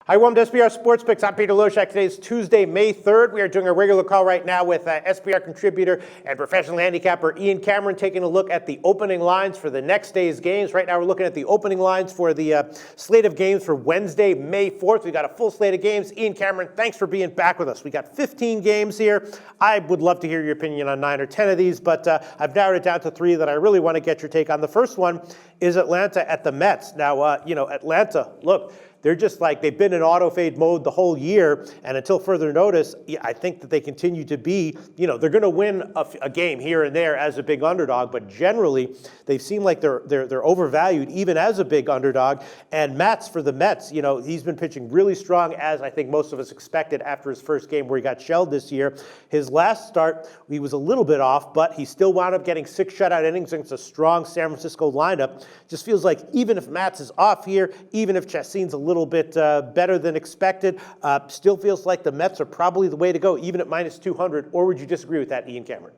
Hi, welcome to SBR Sports Picks. I'm Peter Loshak. Today is Tuesday, May 3rd. We are doing a regular call right now with SBR contributor and professional handicapper Ian Cameron, taking a look at the opening lines for the next day's games. Right now we're looking at the opening lines for the slate of games for Wednesday, May 4th. We've got a full slate of games. Ian Cameron, thanks for being back with us. We got 15 games here. I would love to hear your opinion on 9 or 10 of these, but I've narrowed it down to 3 that I really want to get your take on. The first one is Atlanta at the Mets. Now, Atlanta, look, they're just like, they've been in auto fade mode the whole year, and until further notice, I think that they continue to be, they're going to win a game here and there as a big underdog, but generally, they seem like they're overvalued even as a big underdog. And Matz for the Mets, he's been pitching really strong, as I think most of us expected after his first game where he got shelled this year. His last start, he was a little bit off, but he still wound up getting 6 shutout innings against a strong San Francisco lineup. Just feels like even if Matz is off here, even if Chacin's a little bit better than expected, still feels like the Mets are probably the way to go, even at minus 200. Or would you disagree with that, Ian Cameron?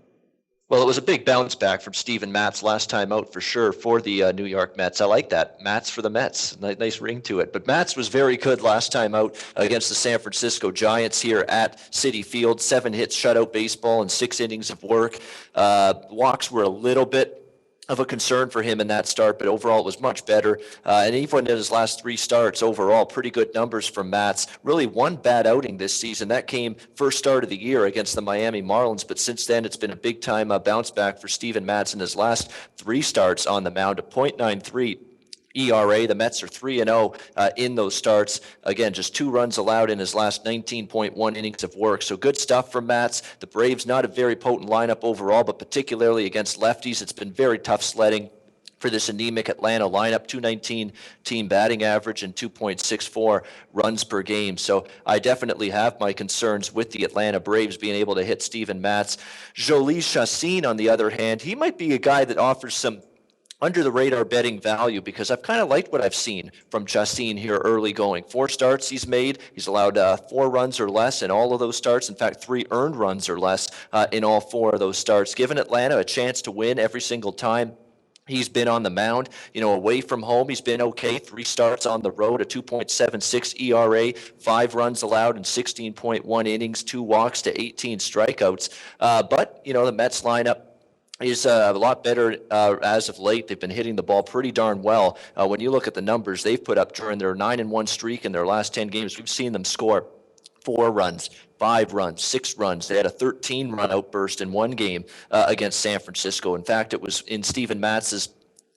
Well, it was a big bounce back from Steven Matz last time out for sure for the New York Mets. I like that. Matz for the Mets. Nice ring to it. But Matz was very good last time out against the San Francisco Giants here at Citi Field. 7 hits, shutout baseball, and 6 innings of work. Walks were a little bit of a concern for him in that start, but overall it was much better. And even in his last 3 starts, overall, pretty good numbers from Matz. Really one bad outing this season. That came first start of the year against the Miami Marlins, but since then it's been a big-time bounce back for Steven Matz in his last 3 starts on the mound, a .93 ERA. The Mets are 3-0 in those starts. Again, just 2 runs allowed in his last 19.1 innings of work. So good stuff from Matz. The Braves, not a very potent lineup overall, but particularly against lefties, it's been very tough sledding for this anemic Atlanta lineup. 219 team batting average and 2.64 runs per game. So I definitely have my concerns with the Atlanta Braves being able to hit Steven Matz. Jhoulys Chacin, on the other hand, he might be a guy that offers some under-the-radar betting value, because I've kind of liked what I've seen from Chacin here early going. 4 starts he's made. He's allowed 4 runs or less in all of those starts. In fact, 3 earned runs or less in all 4 of those starts, giving Atlanta a chance to win every single time he's been on the mound. Away from home, he's been okay. 3 starts on the road, a 2.76 ERA, 5 runs allowed in 16.1 innings, 2 walks to 18 strikeouts. But the Mets lineup is a lot better as of late. They've been hitting the ball pretty darn well. When you look at the numbers they've put up during their 9-1 streak in their last 10 games, we've seen them score 4 runs, 5 runs, 6 runs. They had a 13-run outburst in one game against San Francisco. In fact, it was in Steven Matz's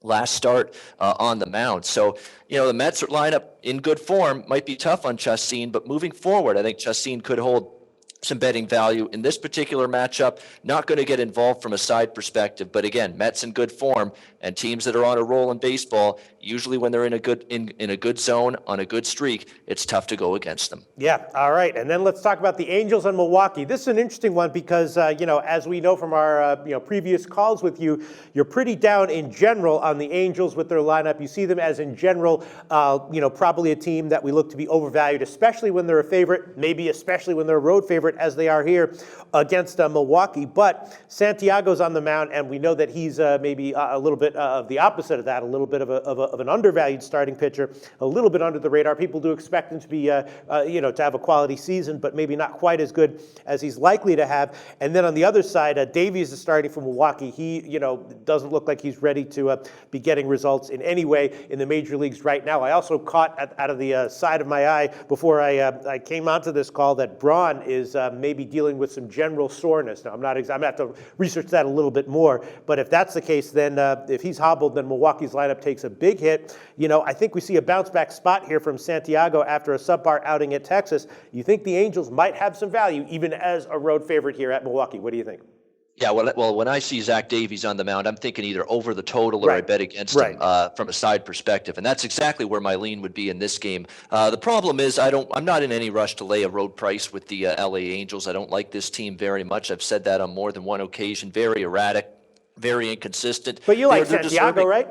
last start on the mound. So, the Mets lineup in good form. Might be tough on Chacin, but moving forward, I think Chacin could hold some betting value in this particular matchup. Not going to get involved from a side perspective, but again, Mets in good form, and teams that are on a roll in baseball, usually when they're in a good zone on a good streak, it's tough to go against them. Yeah, all right. And then let's talk about the Angels and Milwaukee. This is an interesting one because as we know from our previous calls with you, you're pretty down in general on the Angels with their lineup. You see them as in general, probably a team that we look to be overvalued, especially when they're a favorite, maybe especially when they're a road favorite, as they are here against Milwaukee. But Santiago's on the mound, and we know that he's maybe a little bit of the opposite of that, a little bit of an undervalued starting pitcher, a little bit under the radar. People do expect him to be, to have a quality season, but maybe not quite as good as he's likely to have. And then on the other side, DAVIES is starting for Milwaukee. He, doesn't look like he's ready to be getting results in any way in the major leagues right now. I also caught out of the side of my eye before I came onto this call that Braun is maybe dealing with some general soreness. Now, I'm going to have to research that a little bit more, but if that's the case, then if he's hobbled, then Milwaukee's lineup takes a big hit. I think we see a bounce back spot here from Santiago after a subpar outing at Texas. You think the Angels might have some value even as a road favorite here at Milwaukee? What do you think? Yeah, well, when I see Zach Davies on the mound, I'm thinking either over the total or I bet against him from a side perspective, and that's exactly where my lean would be in this game. The problem is I'm not in any rush to lay a road price with the LA Angels. I don't like this team very much. I've said that on more than one occasion. Very erratic, very inconsistent. But you like Santiago, right?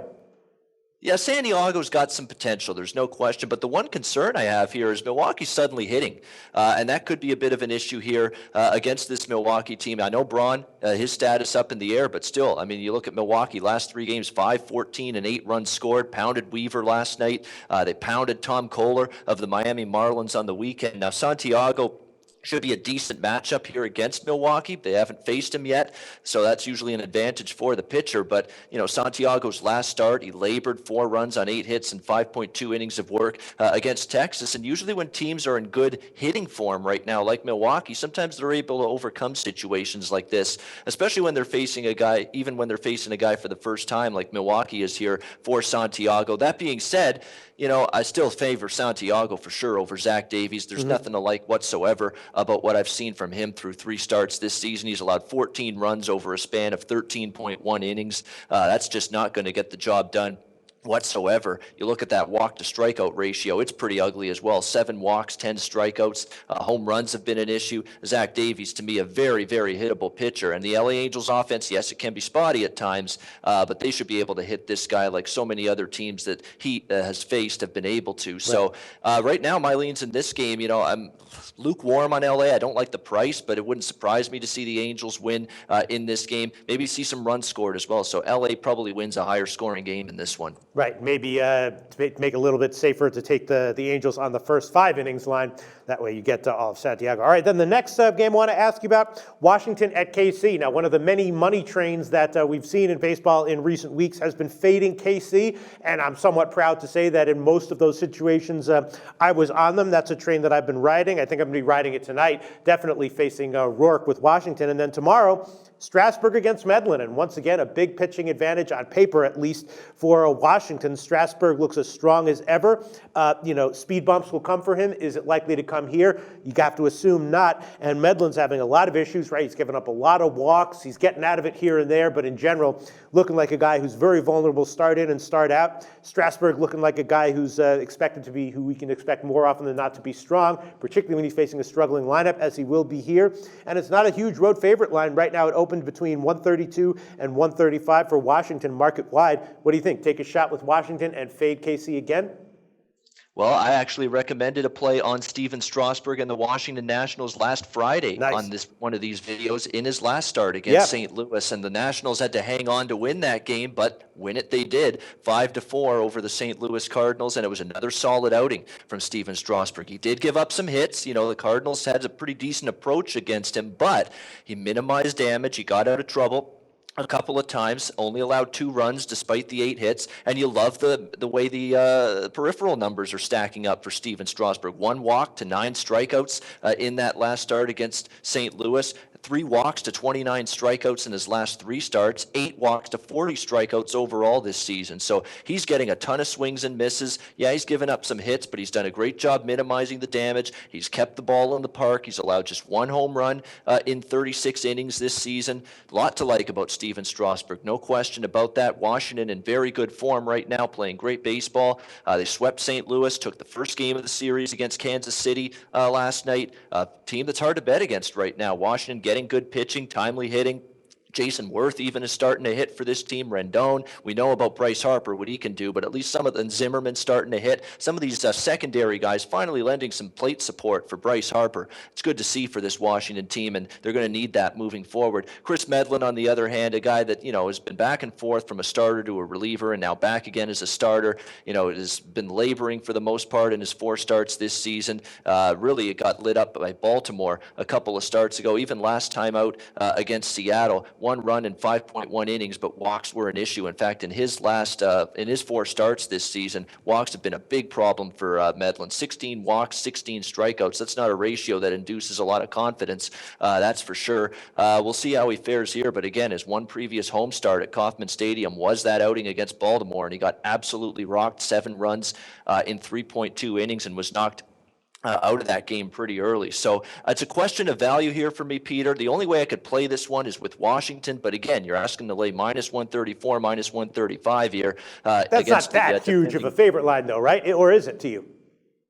Yeah, San Diego's got some potential. There's no question. But the one concern I have here is Milwaukee's suddenly hitting. And that could be a bit of an issue here against this Milwaukee team. I know Braun, his status up in the air, but still, I mean, you look at Milwaukee, last 3 games, 5, 14, and 8 runs scored, pounded Weaver last night. They pounded Tom Kohler of the Miami Marlins on the weekend. Now, Santiago should be a decent matchup here against Milwaukee. They haven't faced him yet, so that's usually an advantage for the pitcher. But, Santiago's last start, he labored 4 runs on 8 hits and 5.2 innings of work against Texas. And usually when teams are in good hitting form right now, like Milwaukee, sometimes they're able to overcome situations like this, especially when they're facing a guy, even when they're facing a guy for the first time, like Milwaukee is here for Santiago. That being said, I still favor Santiago for sure over Zach Davies. There's nothing to like whatsoever about what I've seen from him through 3 starts this season. He's allowed 14 runs over a span of 13.1 innings. That's just not going to get the job done whatsoever. You look at that walk to strikeout ratio, it's pretty ugly as well. 7 walks, 10 strikeouts. Home runs have been an issue. Zach Davies, to me, a very, very hittable pitcher. And the LA Angels offense, yes, it can be spotty at times, but they should be able to hit this guy like so many other teams that he has faced have been able to. Right. So right now, my leans in this game, I'm lukewarm on LA. I don't like the price, but it wouldn't surprise me to see the Angels win in this game. Maybe see some runs scored as well. So LA probably wins a higher scoring game in this one. Right, maybe to make it a little bit safer to take the Angels on the first 5 innings line. That way you get to all of Santiago. All right, then the next game I want to ask you about, Washington at KC. Now, one of the many money trains that we've seen in baseball in recent weeks has been fading KC, and I'm somewhat proud to say that in most of those situations I was on them. That's a train that I've been riding. I think I'm going to be riding it tonight, definitely facing Rourke with Washington. And then tomorrow, Strasburg against Medlin, and once again, a big pitching advantage on paper, at least for Washington. Strasburg looks as strong as ever. Speed bumps will come for him. Is it likely to come here? You have to assume not. And Medlin's having a lot of issues, right? He's given up a lot of walks. He's getting out of it here and there, but in general, looking like a guy who's very vulnerable start in and start out. Strasburg looking like a guy who's expected to be, who we can expect more often than not to be strong, particularly when he's facing a struggling lineup, as he will be here. And it's not a huge road favorite line right now. It opened between 132 and 135 for Washington market wide. What do you think? Take a shot with Washington and fade KC again? Well, I actually recommended a play on Steven Strasburg and the Washington Nationals last Friday on one of these videos in his last start against St. Louis, and the Nationals had to hang on to win that game, but win it they did, 5-4 over the St. Louis Cardinals, and it was another solid outing from Steven Strasburg. He did give up some hits. The Cardinals had a pretty decent approach against him, but he minimized damage. He got out of trouble a couple of times, only allowed 2 runs despite the 8 hits, and you love the way the peripheral numbers are stacking up for Steven Strasburg. 1 walk to 9 strikeouts in that last start against St. Louis. 3 walks to 29 strikeouts in his last 3 starts, 8 walks to 40 strikeouts overall this season. So he's getting a ton of swings and misses. Yeah, he's given up some hits, but he's done a great job minimizing the damage. He's kept the ball in the park. He's allowed just 1 home run in 36 innings this season. A lot to like about Steven Strasburg, no question about that. Washington in very good form right now, playing great baseball. They swept St. Louis, took the first game of the series against Kansas City last night. A team that's hard to bet against right now. Washington getting good pitching, timely hitting. Jason Worth even is starting to hit for this team. Rendon, we know about Bryce Harper, what he can do, but at least some of the Zimmerman starting to hit. Some of these secondary guys finally lending some plate support for Bryce Harper. It's good to see for this Washington team, and they're going to need that moving forward. Chris Medlin, on the other hand, a guy that, has been back and forth from a starter to a reliever and now back again as a starter. Has been laboring for the most part in his 4 starts this season. Really, it got lit up by Baltimore a couple of starts ago, even last time out against Seattle. 1 run in 5.1 innings, but walks were an issue. In fact, in his 4 starts this season, walks have been a big problem for Medlin. 16 walks, 16 strikeouts. That's not a ratio that induces a lot of confidence, that's for sure. We'll see how he fares here, but again, his 1 previous home start at Kauffman Stadium was that outing against Baltimore, and he got absolutely rocked, 7 runs in 3.2 innings, and was knocked out of that game pretty early. So it's a question of value here for me, Peter. The only way I could play this one is with Washington, but again, you're asking to lay minus 134, minus 135 here. That's not that huge of a favorite line, though, right? Or is it to you?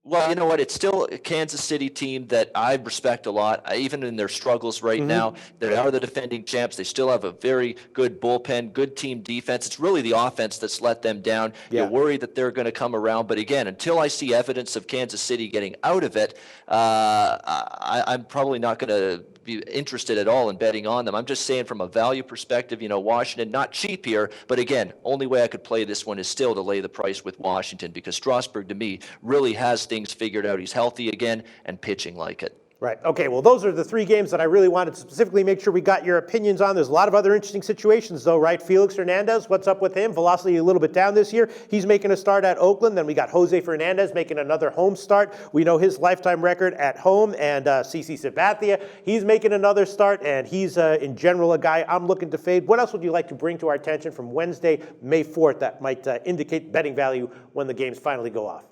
Well, you know what? It's still a Kansas City team that I respect a lot, even in their struggles right now. They are the defending champs. They still have a very good bullpen, good team defense. It's really the offense that's let them down. Yeah. You're worried that they're going to come around. But again, until I see evidence of Kansas City getting out of it, I'm probably not going to be interested at all in betting on them. I'm just saying from a value perspective, Washington, not cheap here, but again, only way I could play this one is still to lay the price with Washington, because Strasburg, to me, really has things figured out. He's healthy again and pitching like it. Right. Okay. Well, those are the three games that I really wanted to specifically make sure we got your opinions on. There's a lot of other interesting situations, though, right? Felix Hernandez, what's up with him? Velocity a little bit down this year. He's making a start at Oakland. Then we got Jose Fernandez making another home start. We know his lifetime record at home. And CC Sabathia, he's making another start. And he's, in general, a guy I'm looking to fade. What else would you like to bring to our attention from Wednesday, May 4th, that might indicate betting value when the games finally go off?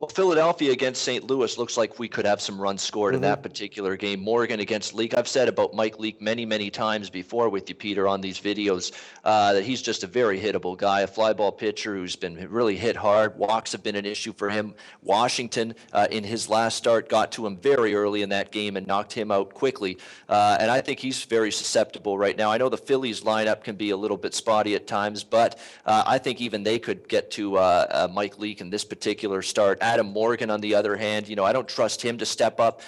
Well, Philadelphia against St. Louis looks like we could have some runs scored in that particular game. Morgan against Leake. I've said about Mike Leake many, many times before with you, Peter, on these videos, that he's just a very hittable guy, a fly ball pitcher who's been really hit hard. Walks have been an issue for him. Washington, in his last start, got to him very early in that game and knocked him out quickly. And I think he's very susceptible right now. I know the Phillies lineup can be a little bit spotty at times, but I think even they could get to Mike Leake in this particular start. Adam Morgan, on the other hand, I don't trust him to step up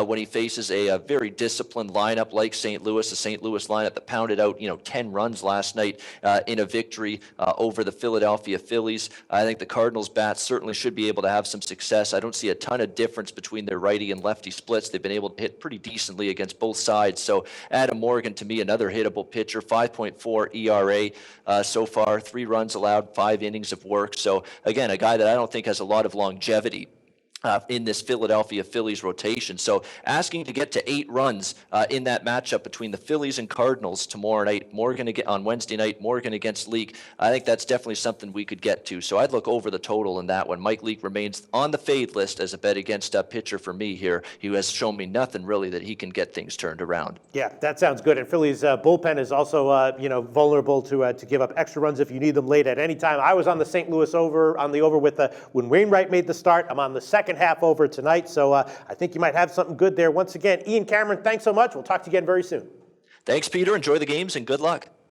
when he faces a very disciplined lineup like St. Louis, the St. Louis lineup that pounded out, 10 runs last night in a victory over the Philadelphia Phillies. I think the Cardinals' bats certainly should be able to have some success. I don't see a ton of difference between their righty and lefty splits. They've been able to hit pretty decently against both sides. So Adam Morgan, to me, another hittable pitcher, 5.4 ERA so far, 3 runs allowed, 5 innings of work. So again, a guy that I don't think has a lot of longevity in this Philadelphia Phillies rotation. So asking to get to 8 runs in that matchup between the Phillies and Cardinals tomorrow night, Morgan on Wednesday night, Morgan against Leake, I think that's definitely something we could get to. So I'd look over the total in that one. Mike Leake remains on the fade list as a bet against a pitcher for me here. He has shown me nothing really that he can get things turned around. Yeah, that sounds good. And Philly's bullpen is also, vulnerable to give up extra runs if you need them late at any time. I was on the St. Louis over with when Wainwright made the start. I'm on the second half over tonight, so I think you might have something good there. Once again, Ian Cameron, thanks so much. We'll talk to you again very soon. Thanks, Peter. Enjoy the games and good luck.